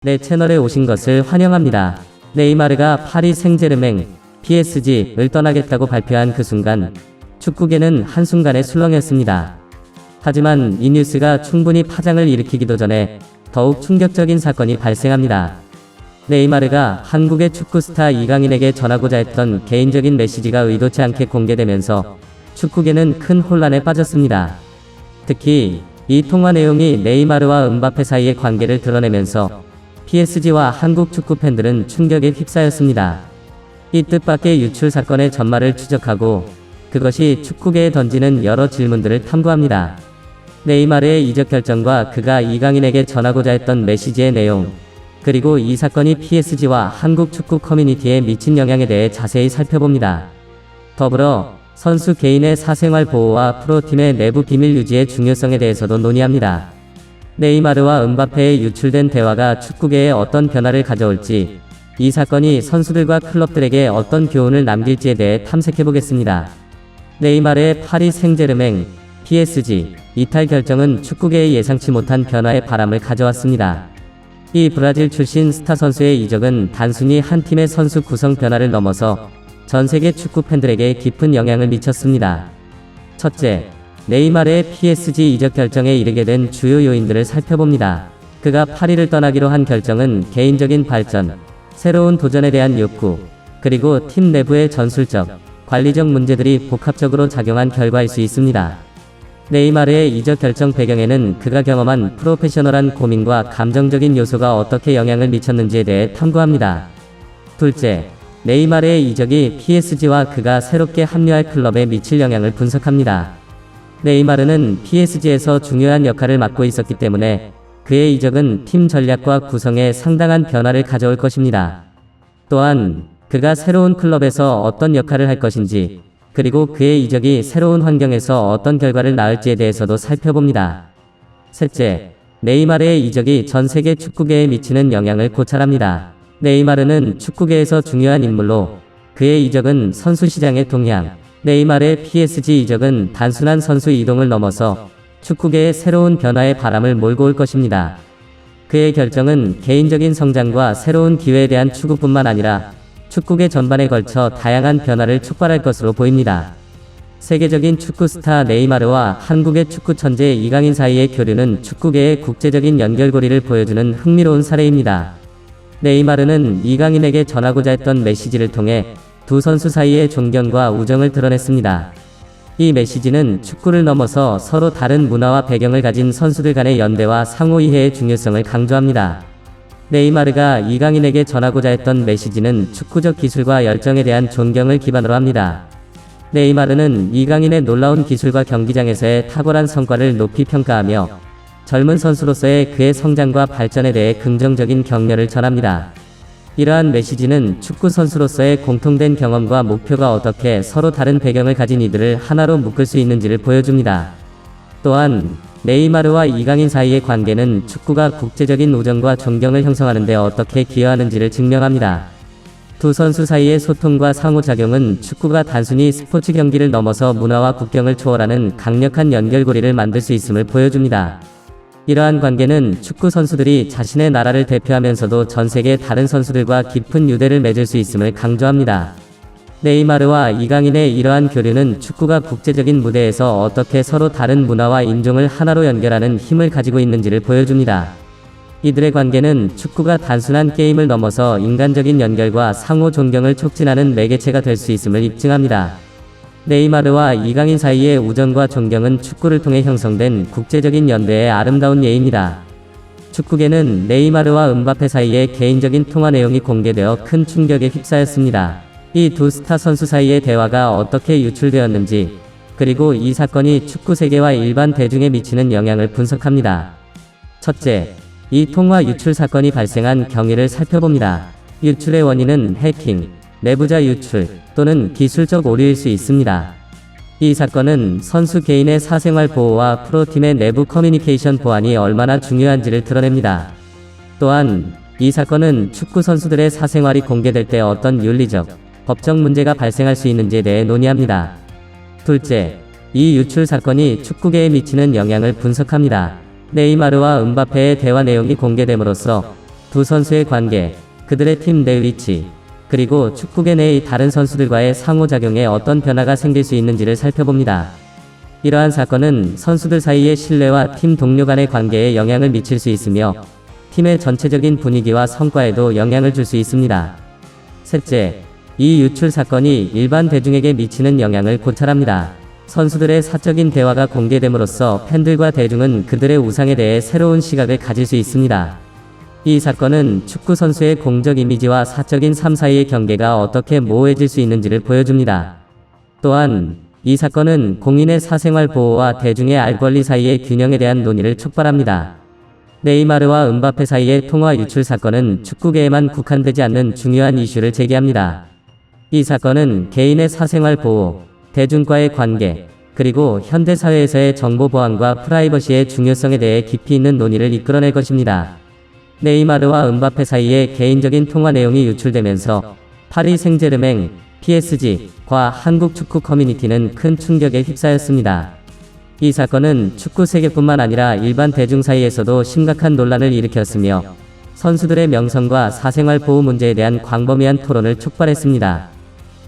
내 채널에 오신 것을 환영합니다. 네이마르가 파리 생제르맹 PSG를 떠나겠다고 발표한 그 순간 축구계는 한순간에 술렁였습니다. 하지만 이 뉴스가 충분히 파장을 일으키기도 전에 더욱 충격적인 사건이 발생합니다. 네이마르가 한국의 축구 스타 이강인에게 전하고자 했던 개인적인 메시지가 의도치 않게 공개되면서 축구계는 큰 혼란에 빠졌습니다. 특히 이 통화 내용이 네이마르와 음바페 사이의 관계를 드러내면서 PSG와 한국 축구 팬들은 충격에 휩싸였습니다. 이 뜻밖의 유출 사건의 전말을 추적하고 그것이 축구계에 던지는 여러 질문들을 탐구합니다. 네이마르의 이적 결정과 그가 이강인에게 전하고자 했던 메시지의 내용, 그리고 이 사건이 PSG와 한국 축구 커뮤니티에 미친 영향에 대해 자세히 살펴봅니다. 더불어 선수 개인의 사생활 보호와 프로팀의 내부 비밀 유지의 중요성에 대해서도 논의합니다. 네이마르와 음바페의 유출된 대화가 축구계에 어떤 변화를 가져올지, 이 사건이 선수들과 클럽들에게 어떤 교훈을 남길지에 대해 탐색해보겠습니다. 네이마르의 파리 생제르맹 PSG 이탈 결정은 축구계의 예상치 못한 변화의 바람을 가져왔습니다. 이 브라질 출신 스타 선수의 이적은 단순히 한 팀의 선수 구성 변화를 넘어서 전 세계 축구 팬들에게 깊은 영향을 미쳤습니다. 첫째, 네이마르의 PSG 이적 결정에 이르게 된 주요 요인들을 살펴봅니다. 그가 파리를 떠나기로 한 결정은 개인적인 발전, 새로운 도전에 대한 욕구, 그리고 팀 내부의 전술적, 관리적 문제들이 복합적으로 작용한 결과일 수 있습니다. 네이마르의 이적 결정 배경에는 그가 경험한 프로페셔널한 고민과 감정적인 요소가 어떻게 영향을 미쳤는지에 대해 탐구합니다. 둘째, 네이마르의 이적이 PSG와 그가 새롭게 합류할 클럽에 미칠 영향을 분석합니다. 네이마르는 PSG에서 중요한 역할을 맡고 있었기 때문에 그의 이적은 팀 전략과 구성에 상당한 변화를 가져올 것입니다. 또한 그가 새로운 클럽에서 어떤 역할을 할 것인지, 그리고 그의 이적이 새로운 환경에서 어떤 결과를 낳을지에 대해서도 살펴봅니다. 셋째, 네이마르의 이적이 전 세계 축구계에 미치는 영향을 고찰합니다. 네이마르는 축구계에서 중요한 인물로 그의 이적은 선수 시장의 동향, 네이마르의 PSG 이적은 단순한 선수 이동을 넘어서 축구계의 새로운 변화의 바람을 몰고 올 것입니다. 그의 결정은 개인적인 성장과 새로운 기회에 대한 추구뿐만 아니라 축구계 전반에 걸쳐 다양한 변화를 촉발할 것으로 보입니다. 세계적인 축구 스타 네이마르와 한국의 축구 천재 이강인 사이의 교류는 축구계의 국제적인 연결고리를 보여주는 흥미로운 사례입니다. 네이마르는 이강인에게 전하고자 했던 메시지를 통해 두 선수 사이의 존경과 우정을 드러냈습니다. 이 메시지는 축구를 넘어서 서로 다른 문화와 배경을 가진 선수들 간의 연대와 상호 이해의 중요성을 강조합니다. 네이마르가 이강인에게 전하고자 했던 메시지는 축구적 기술과 열정에 대한 존경을 기반으로 합니다. 네이마르는 이강인의 놀라운 기술과 경기장에서의 탁월한 성과를 높이 평가하며 젊은 선수로서의 그의 성장과 발전에 대해 긍정적인 격려를 전합니다. 이러한 메시지는 축구 선수로서의 공통된 경험과 목표가 어떻게 서로 다른 배경을 가진 이들을 하나로 묶을 수 있는지를 보여줍니다. 또한 네이마르와 이강인 사이의 관계는 축구가 국제적인 우정과 존경을 형성하는 데 어떻게 기여하는지를 증명합니다. 두 선수 사이의 소통과 상호작용은 축구가 단순히 스포츠 경기를 넘어서 문화와 국경을 초월하는 강력한 연결고리를 만들 수 있음을 보여줍니다. 이러한 관계는 축구 선수들이 자신의 나라를 대표하면서도 전 세계 다른 선수들과 깊은 유대를 맺을 수 있음을 강조합니다. 네이마르와 이강인의 이러한 교류는 축구가 국제적인 무대에서 어떻게 서로 다른 문화와 인종을 하나로 연결하는 힘을 가지고 있는지를 보여줍니다. 이들의 관계는 축구가 단순한 게임을 넘어서 인간적인 연결과 상호 존경을 촉진하는 매개체가 될 수 있음을 입증합니다. 네이마르와 이강인 사이의 우정과 존경은 축구를 통해 형성된 국제적인 연대의 아름다운 예입니다. 축구계는 네이마르와 음바페 사이의 개인적인 통화 내용이 공개되어 큰 충격에 휩싸였습니다. 이 두 스타 선수 사이의 대화가 어떻게 유출되었는지, 그리고 이 사건이 축구 세계와 일반 대중에 미치는 영향을 분석합니다. 첫째, 이 통화 유출 사건이 발생한 경위를 살펴봅니다. 유출의 원인은 해킹, 내부자 유출, 또는 기술적 오류일 수 있습니다. 이 사건은 선수 개인의 사생활 보호와 프로팀의 내부 커뮤니케이션 보안이 얼마나 중요한지를 드러냅니다. 또한 이 사건은 축구 선수들의 사생활이 공개될 때 어떤 윤리적, 법적 문제가 발생할 수 있는지에 대해 논의합니다. 둘째, 이 유출 사건이 축구계에 미치는 영향을 분석합니다. 네이마르와 음바페의 대화 내용이 공개됨으로써 두 선수의 관계, 그들의 팀 내 위치, 그리고 축구계 내의 다른 선수들과의 상호작용에 어떤 변화가 생길 수 있는지를 살펴봅니다. 이러한 사건은 선수들 사이의 신뢰와 팀 동료 간의 관계에 영향을 미칠 수 있으며 팀의 전체적인 분위기와 성과에도 영향을 줄 수 있습니다. 셋째, 이 유출 사건이 일반 대중에게 미치는 영향을 고찰합니다. 선수들의 사적인 대화가 공개됨으로써 팬들과 대중은 그들의 우상에 대해 새로운 시각을 가질 수 있습니다. 이 사건은 축구 선수의 공적 이미지와 사적인 삶 사이의 경계가 어떻게 모호해질 수 있는지를 보여줍니다. 또한 이 사건은 공인의 사생활 보호와 대중의 알 권리 사이의 균형에 대한 논의를 촉발합니다. 네이마르와 은바페 사이의 통화 유출 사건은 축구계에만 국한되지 않는 중요한 이슈를 제기합니다. 이 사건은 개인의 사생활 보호, 대중과의 관계, 그리고 현대사회에서의 정보 보안과 프라이버시의 중요성에 대해 깊이 있는 논의를 이끌어낼 것입니다. 네이마르와 은바페 사이의 개인적인 통화 내용이 유출되면서 파리 생제르맹, PSG과 한국 축구 커뮤니티는 큰 충격에 휩싸였습니다. 이 사건은 축구 세계뿐만 아니라 일반 대중 사이에서도 심각한 논란을 일으켰으며 선수들의 명성과 사생활 보호 문제에 대한 광범위한 토론을 촉발했습니다.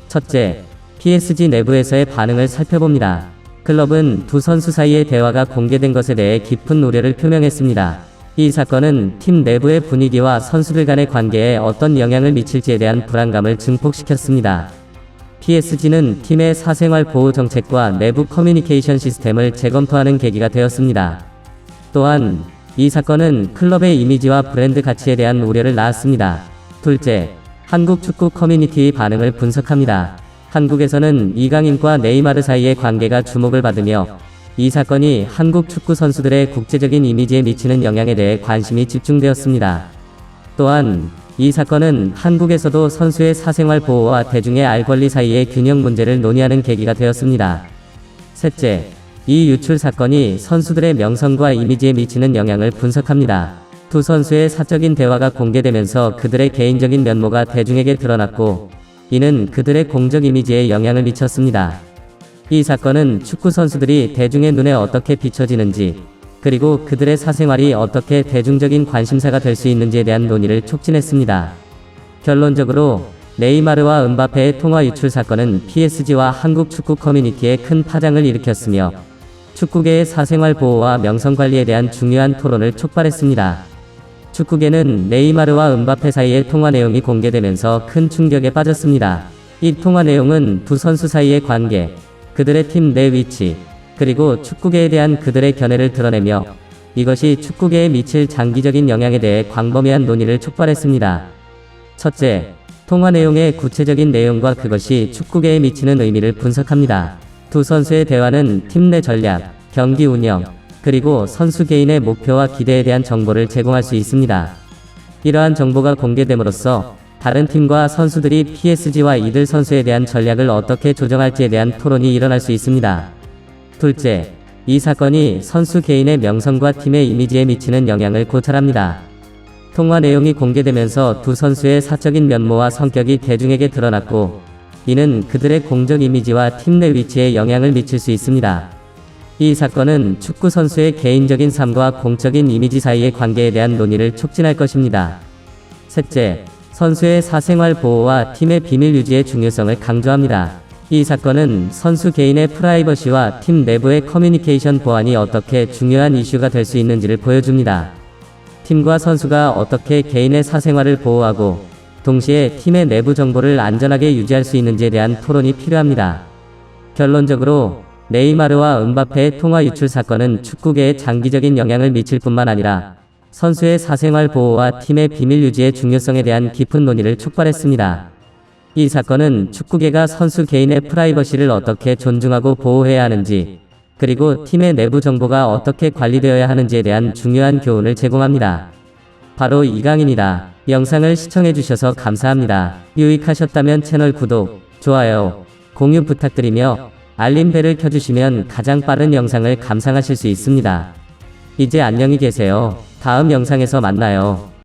첫째, PSG 내부에서의 반응을 살펴봅니다. 클럽은 두 선수 사이의 대화가 공개된 것에 대해 깊은 우려를 표명했습니다. 이 사건은 팀 내부의 분위기와 선수들 간의 관계에 어떤 영향을 미칠지에 대한 불안감을 증폭시켰습니다. PSG는 팀의 사생활 보호 정책과 내부 커뮤니케이션 시스템을 재검토하는 계기가 되었습니다. 또한 이 사건은 클럽의 이미지와 브랜드 가치에 대한 우려를 낳았습니다. 둘째, 한국 축구 커뮤니티의 반응을 분석합니다. 한국에서는 이강인과 네이마르 사이의 관계가 주목을 받으며 이 사건이 한국 축구 선수들의 국제적인 이미지에 미치는 영향에 대해 관심이 집중되었습니다. 또한 이 사건은 한국에서도 선수의 사생활 보호와 대중의 알 권리 사이의 균형 문제를 논의하는 계기가 되었습니다. 셋째, 이 유출 사건이 선수들의 명성과 이미지에 미치는 영향을 분석합니다. 두 선수의 사적인 대화가 공개되면서 그들의 개인적인 면모가 대중에게 드러났고, 이는 그들의 공적 이미지에 영향을 미쳤습니다. 이 사건은 축구 선수들이 대중의 눈에 어떻게 비춰지는지, 그리고 그들의 사생활이 어떻게 대중적인 관심사가 될 수 있는지에 대한 논의를 촉진했습니다. 결론적으로 네이마르와 은바페의 통화 유출 사건은 PSG와 한국 축구 커뮤니티에 큰 파장을 일으켰으며 축구계의 사생활 보호와 명성 관리에 대한 중요한 토론을 촉발했습니다. 축구계는 네이마르와 은바페 사이의 통화 내용이 공개되면서 큰 충격에 빠졌습니다. 이 통화 내용은 두 선수 사이의 관계, 그들의 팀 내 위치, 그리고 축구계에 대한 그들의 견해를 드러내며 이것이 축구계에 미칠 장기적인 영향에 대해 광범위한 논의를 촉발했습니다. 첫째, 통화 내용의 구체적인 내용과 그것이 축구계에 미치는 의미를 분석합니다. 두 선수의 대화는 팀 내 전략, 경기 운영, 그리고 선수 개인의 목표와 기대에 대한 정보를 제공할 수 있습니다. 이러한 정보가 공개됨으로써 다른 팀과 선수들이 PSG와 이들 선수에 대한 전략을 어떻게 조정할지에 대한 토론이 일어날 수 있습니다. 둘째, 이 사건이 선수 개인의 명성과 팀의 이미지에 미치는 영향을 고찰합니다. 통화 내용이 공개되면서 두 선수의 사적인 면모와 성격이 대중에게 드러났고, 이는 그들의 공적 이미지와 팀 내 위치에 영향을 미칠 수 있습니다. 이 사건은 축구 선수의 개인적인 삶과 공적인 이미지 사이의 관계에 대한 논의를 촉진할 것입니다. 셋째, 선수의 사생활 보호와 팀의 비밀 유지의 중요성을 강조합니다. 이 사건은 선수 개인의 프라이버시와 팀 내부의 커뮤니케이션 보안이 어떻게 중요한 이슈가 될 수 있는지를 보여줍니다. 팀과 선수가 어떻게 개인의 사생활을 보호하고 동시에 팀의 내부 정보를 안전하게 유지할 수 있는지에 대한 토론이 필요합니다. 결론적으로 네이마르와 은바페의 통화 유출 사건은 축구계에 장기적인 영향을 미칠 뿐만 아니라 선수의 사생활 보호와 팀의 비밀 유지의 중요성에 대한 깊은 논의를 촉발했습니다. 이 사건은 축구계가 선수 개인의 프라이버시를 어떻게 존중하고 보호해야 하는지, 그리고 팀의 내부 정보가 어떻게 관리되어야 하는지에 대한 중요한 교훈을 제공합니다. 바로 이강인이다. 영상을 시청해주셔서 감사합니다. 유익하셨다면 채널 구독, 좋아요, 공유 부탁드리며 알림벨을 켜주시면 가장 빠른 영상을 감상하실 수 있습니다. 이제 안녕히 계세요. 다음 영상에서 만나요.